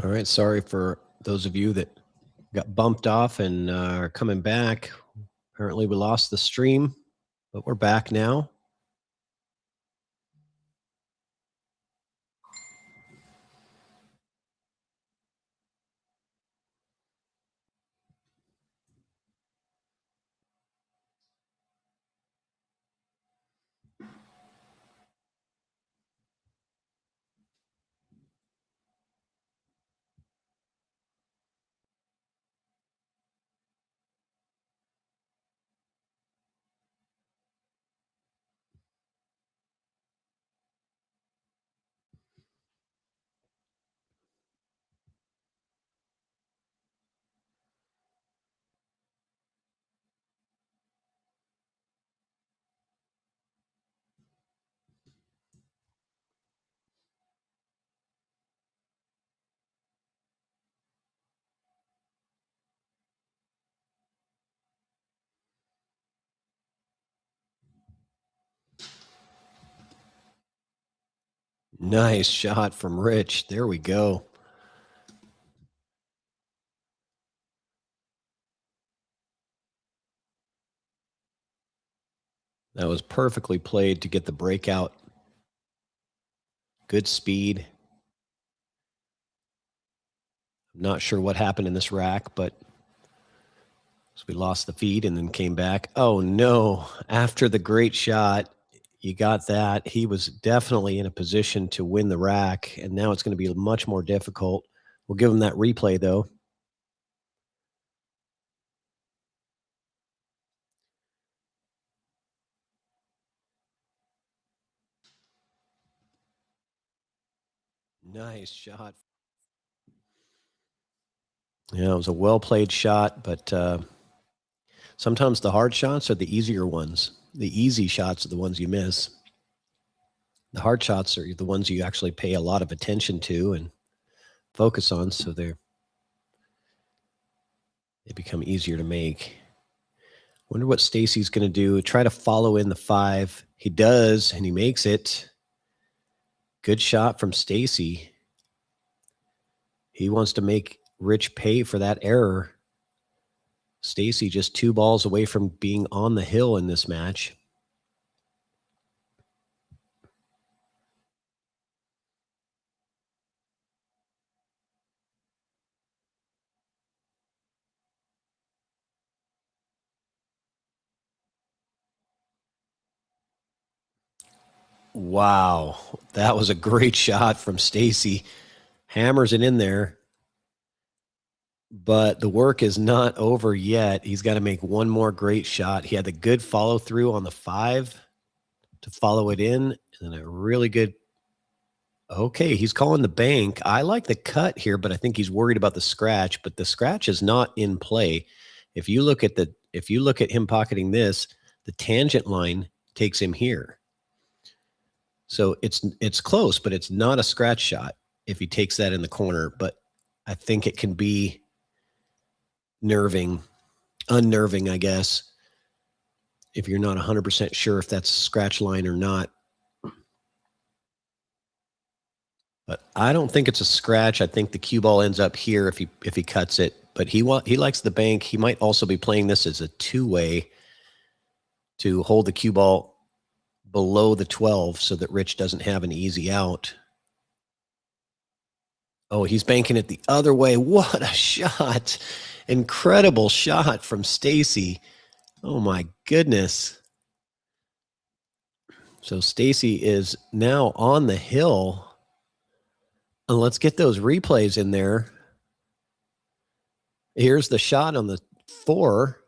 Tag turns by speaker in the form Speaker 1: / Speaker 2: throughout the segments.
Speaker 1: All right. Sorry for those of you that got bumped off and are coming back. Apparently, we lost the stream, but we're back now. Nice shot from Rich. There we go. That was perfectly played to get the breakout. Good speed. I'm not sure what happened in this rack, but so we lost the feed and then came back. Oh, no. After the great shot, you got that. He was definitely in a position to win the rack, and now it's going to be much more difficult. We'll give him that replay, though. Nice shot. Yeah, it was a well-played shot, but sometimes the hard shots are the easier ones. The easy shots are the ones you miss. The hard shots are the ones you actually pay a lot of attention to and focus on, so they become easier to make. Wonder what Stacy's going to do. Try to follow in the 5. He does, and he makes it. Good shot from Stacy. He wants to make Rich pay for that error. Stacy just 2 balls away from being on the hill in this match. Wow, that was a great shot from Stacy. Hammers it in there. But the work is not over yet. He's got to make one more great shot. He had the good follow through on the 5 to follow it in, and a really good. Okay, he's calling the bank. I like the cut here, but I think he's worried about the scratch. But the scratch is not in play. If you look at him pocketing this, the tangent line takes him here. So it's close, but it's not a scratch shot if he takes that in the corner. But I think it can be unnerving, I guess, if you're not 100% sure if that's a scratch line or not. But I don't think it's a scratch. I think the cue ball ends up here if he cuts it. But he likes the bank. He might also be playing this as a 2-way to hold the cue ball below the 12 so that Rich doesn't have an easy out. Oh, he's banking it the other way. What a shot. Incredible shot from Stacy. Oh my goodness. So Stacy is now on the hill. And let's get those replays in there. Here's the shot on the 4.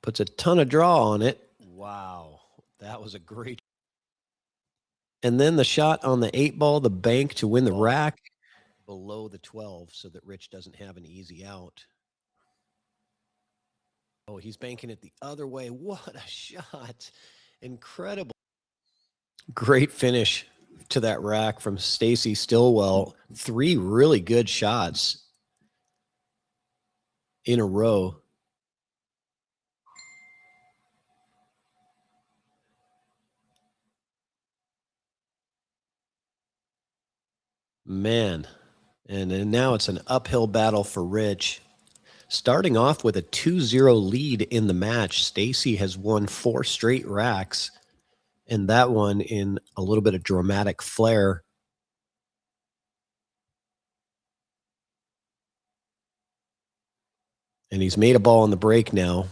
Speaker 1: Puts a ton of draw on it. Wow. That was a great. And then the shot on the 8 ball, the bank to win the rack below the 12 so that Rich doesn't have an easy out. Oh, he's banking it the other way. What a shot. Incredible. Great finish to that rack from Stacy Stillwell. 3 really good shots in a row. Man. And then now it's an uphill battle for Rich. Starting off with a 2-0 lead in the match, STACY has won 4 straight racks, and that one in a little bit of dramatic flair. And he's made a ball on the break now.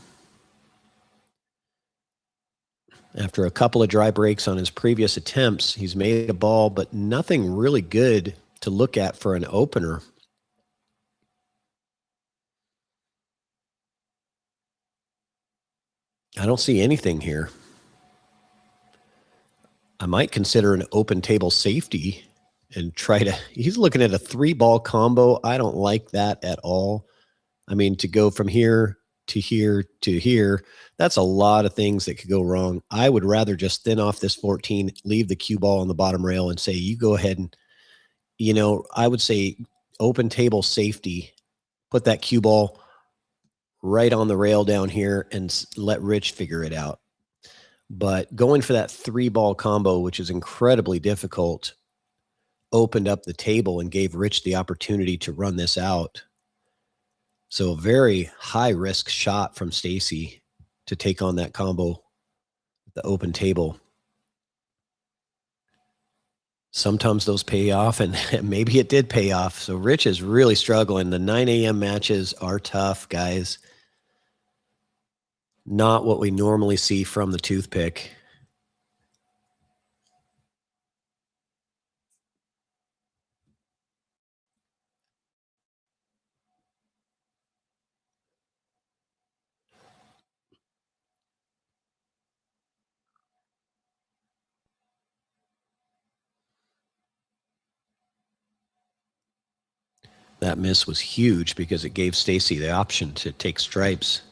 Speaker 1: After a couple of dry breaks on his previous attempts, he's made a ball, but nothing really good to look at for an opener. I don't see anything here. I might consider an open table safety and try to. He's looking at a 3-ball combo. I don't like that at all. I mean, to go from here to here to here, that's a lot of things that could go wrong. I would rather just thin off this 14, leave the cue ball on the bottom rail and say, you go ahead and, I would say open table safety, put that cue ball right on the rail down here and let Rich figure it out. But going for that 3-ball combo, which is incredibly difficult, opened up the table and gave Rich the opportunity to run this out. So a very high risk shot from STACY to take on that combo, the open table. Sometimes those pay off, and maybe it did pay off. So Rich is really struggling. The 9 a.m. matches are tough, guys. Not what we normally see from the toothpick. That miss was huge because it gave STACY the option to take stripes.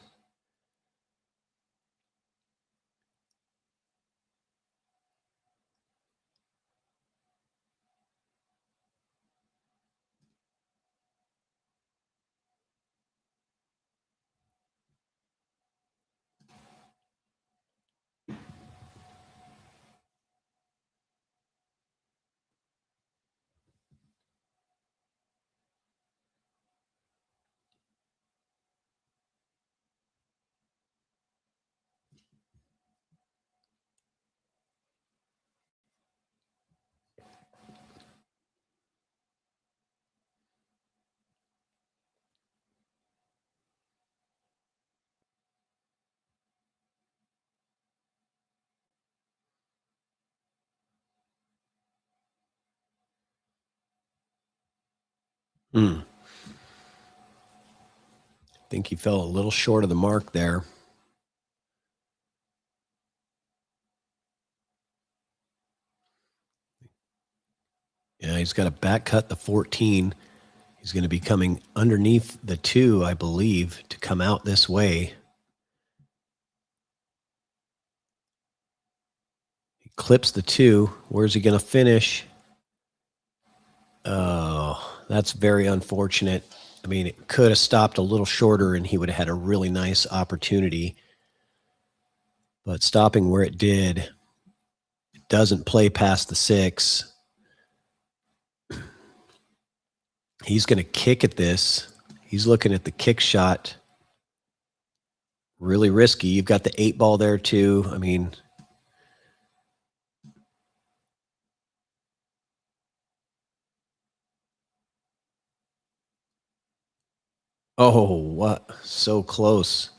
Speaker 1: I think he fell a little short of the mark there. Yeah, he's got to back cut the 14. He's going to be coming underneath the 2, I believe, to come out this way. He clips the 2. Where's he going to finish? Oh, that's very unfortunate. I mean, it could have stopped a little shorter and he would have had a really nice opportunity. But stopping where it did, it doesn't play past the 6. He's going to kick at this. He's looking at the kick shot. Really risky. You've got the 8-ball there too. I mean, oh, what? So close.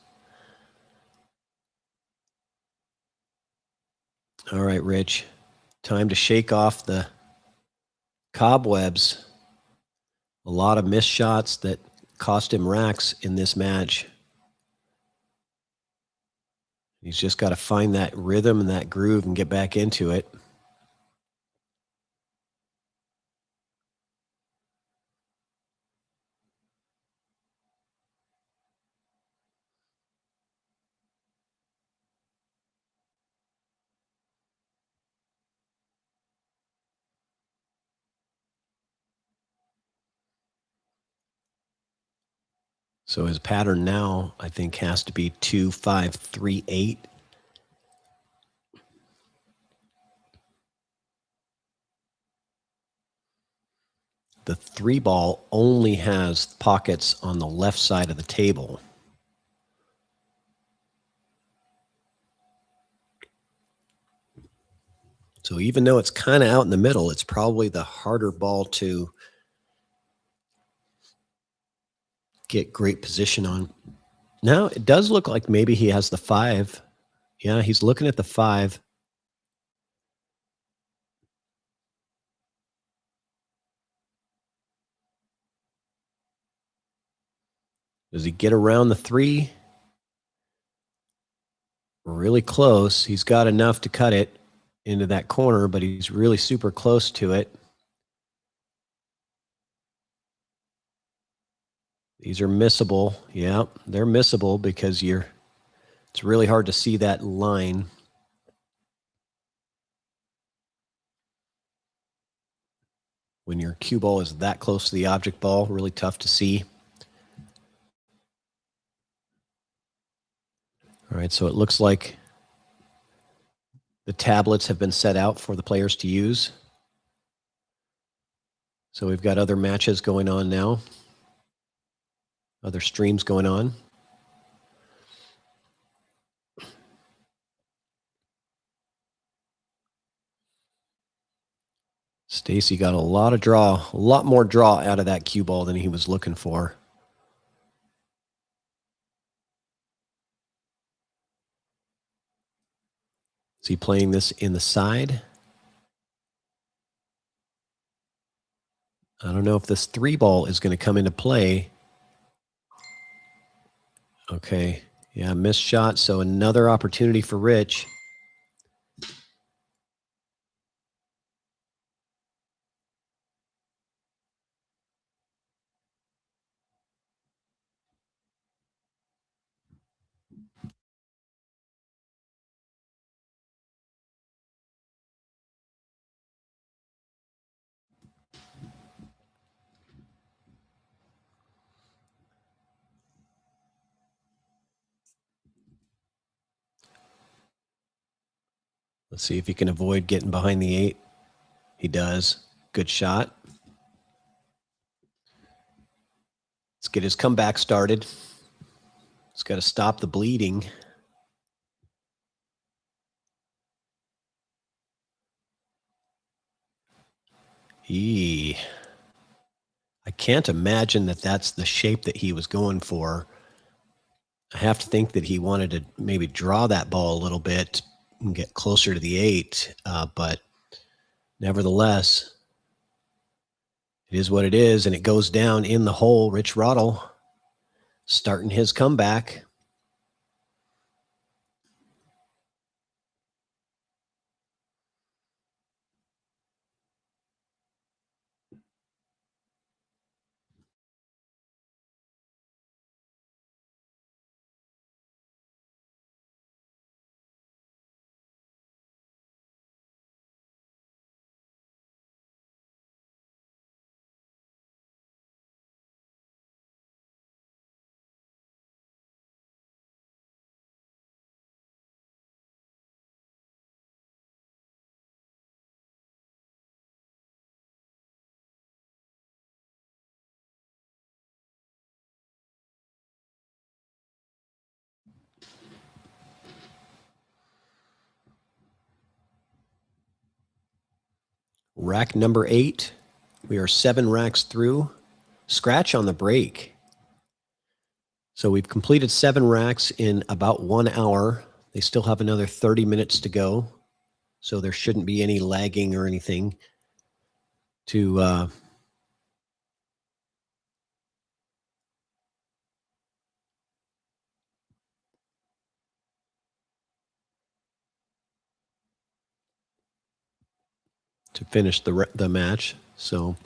Speaker 1: All right, Rich. Time to shake off the cobwebs. A lot of missed shots that cost him racks in this match. He's just got to find that rhythm and that groove and get back into it. So his pattern now, I think, has to be 2-5-3-8. the 3 ball only has pockets on the left side of the table. So even though it's kind of out in the middle, it's probably the harder ball to get great position on. Now, it does look like maybe he has the 5. Yeah, he's looking at the 5. Does he get around the 3? Really close. He's got enough to cut it into that corner, but he's really super close to it. These are missable. Yeah, they're missable because it's really hard to see that line. When your cue ball is that close to the object ball, really tough to see. All right, so it looks like the tablets have been set out for the players to use. So we've got other matches going on now, other streams going on. Stacy got a lot more draw out of that cue ball than he was looking for. Is he playing this in the side? I don't know if this 3 ball is going to come into play. Okay. Yeah, missed shot. So another opportunity for Rich. Let's see if he can avoid getting behind the 8. He does. Good shot. Let's get his comeback started. He's got to stop the bleeding. I can't imagine that that's the shape that he was going for. I have to think that he wanted to maybe draw that ball a little bit and get closer to the 8. But nevertheless, it is what it is, and it goes down in the hole. Rich ROTTLE starting his comeback. Rack number 8. We are 7 racks through. Scratch on the break. So we've completed 7 racks in about 1 hour. They still have another 30 minutes to go. So there shouldn't be any lagging or anything to finish the match. So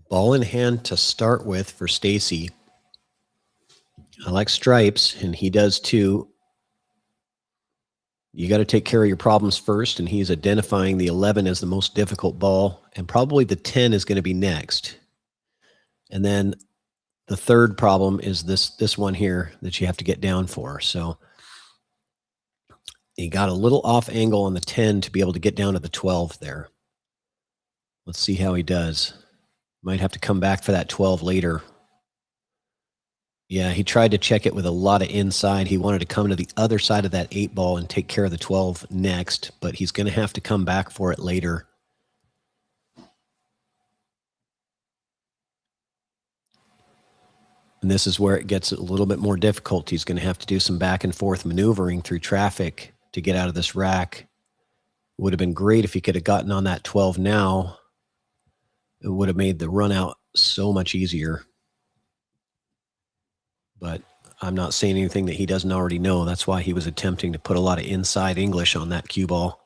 Speaker 1: ball in hand to start with for Stacy. I like stripes, and he does too. You got to take care of your problems first, and he's identifying the 11 as the most difficult ball, and probably the 10 is going to be next. And then the third problem is this one here that you have to get down for. So he got a little off angle on the 10 to be able to get down to the 12 there. Let's see how he does. Might have to come back for that 12 later. Yeah, he tried to check it with a lot of inside. He wanted to come to the other side of that 8 ball and take care of the 12 next, but he's going to have to come back for it later. And this is where it gets a little bit more difficult. He's going to have to do some back and forth maneuvering through traffic to get out of this rack. Would have been great if he could have gotten on that 12 now. It would have made the run out so much easier. But I'm not saying anything that he doesn't already know. That's why he was attempting to put a lot of inside English on that cue ball.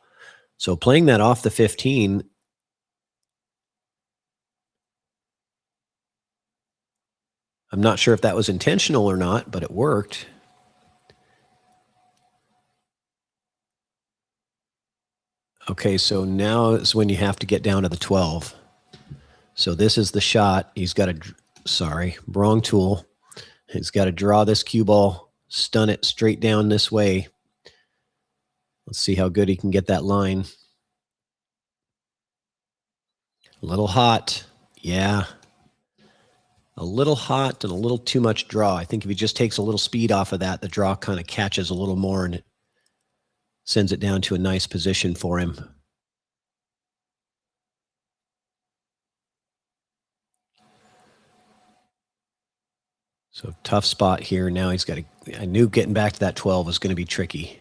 Speaker 1: So playing that off the 15, I'm not sure if that was intentional or not, but it worked. Okay, so now is when you have to get down to the 12. So this is the shot. He's got to, wrong tool. He's got to draw this cue ball, stun it straight down this way. Let's see how good he can get that line. A little hot. Yeah. A little hot and a little too much draw. I think if he just takes a little speed off of that, the draw kind of catches a little more and it sends it down to a nice position for him. So tough spot here. Now he's got to, I knew getting back to that 12 was going to be tricky.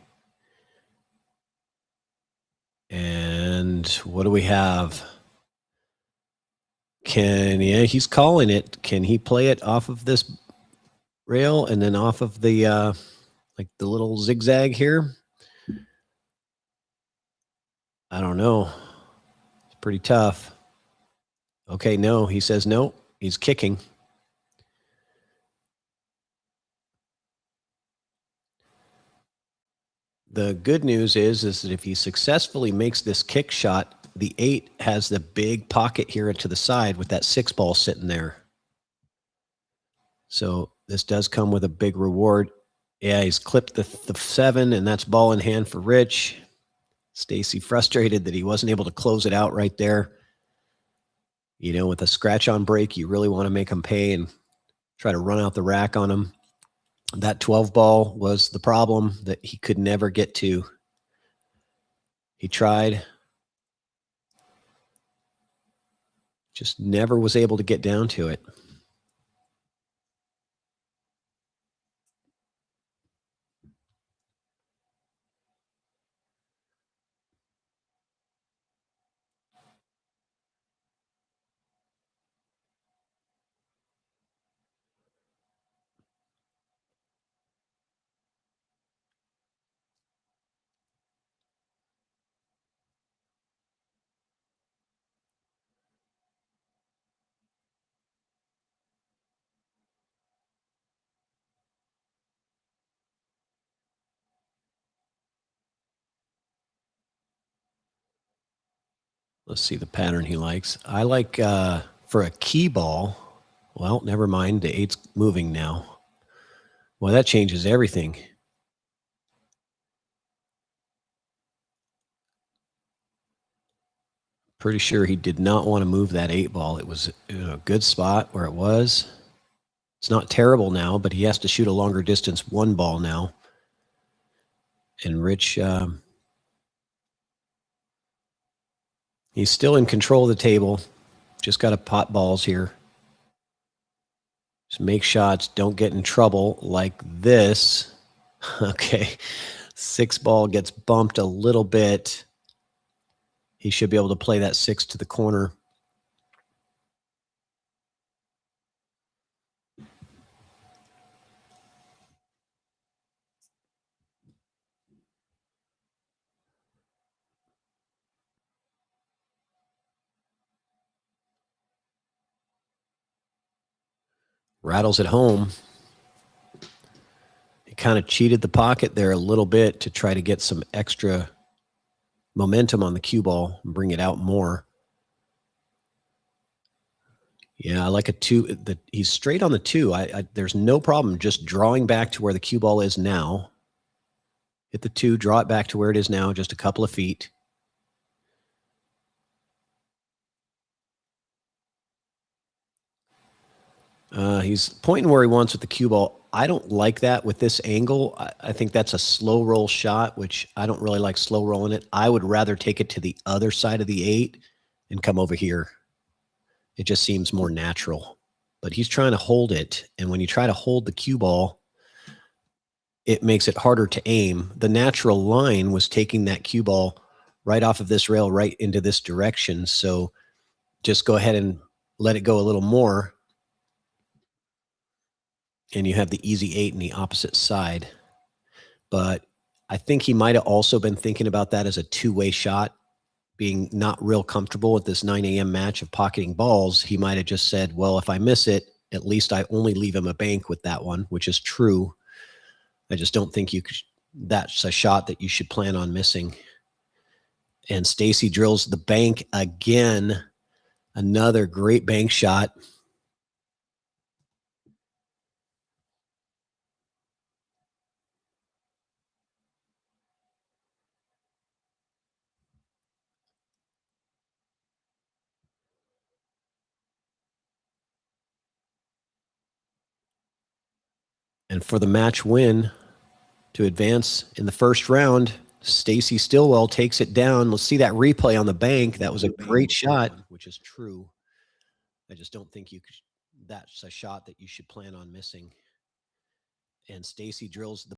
Speaker 1: And what do we have? Yeah, he's calling it. Can he play it off of this rail and then off of the, like the little zigzag here? I don't know. It's pretty tough. Okay, no, he says no. He's kicking. The good news is that if he successfully makes this kick shot, the 8 has the big pocket here to the side with that 6 ball sitting there. So this does come with a big reward. Yeah, he's clipped the 7, and that's ball in hand for Rich. STACY frustrated that he wasn't able to close it out right there. You know, with a scratch on break, you really want to make him pay and try to run out the rack on him. That 12 ball was the problem that he could never get to. He tried. Just never was able to get down to it. Let's see the pattern he likes. I like for a key ball. Well, never mind. The 8's moving now. Well, that changes everything. Pretty sure he did not want to move that 8 ball. It was in a good spot where it was. It's not terrible now, but he has to shoot a longer distance 1 ball now. And Rich, he's still in control of the table. Just got to pot balls here. Just make shots. Don't get in trouble like this. Okay. 6 ball gets bumped a little bit. He should be able to play that 6 to the corner. Rattles at home. He kind of cheated the pocket there a little bit to try to get some extra momentum on the cue ball and bring it out more. Yeah, I like a 2. He's straight on the 2. There's no problem just drawing back to where the cue ball is now. Hit the 2, draw it back to where it is now, just a couple of feet. He's pointing where he wants with the cue ball. I don't like that with this angle. I think that's a slow roll shot, which I don't really like slow rolling it. I would rather take it to the other side of the 8 and come over here. It just seems more natural. But he's trying to hold it, and when you try to hold the cue ball, it makes it harder to aim. The natural line was taking that cue ball right off of this rail right into this direction. So just go ahead and let it go a little more, and you have the easy 8 in the opposite side. But I think he might have also been thinking about that as a two-way shot, being not real comfortable with this 9 a.m. match of pocketing balls. He might have just said, well, if I miss it, at least I only leave him a bank with that one, which is true. I just don't think that's a shot that you should plan on missing. And STACY drills the bank again. Another great bank shot. And for the match win to advance in the first round, STACY STILLWELL takes it down. Let's see that replay on the bank. That was a great shot, which is true. I just don't think that's a shot that you should plan on missing. And STACY drills the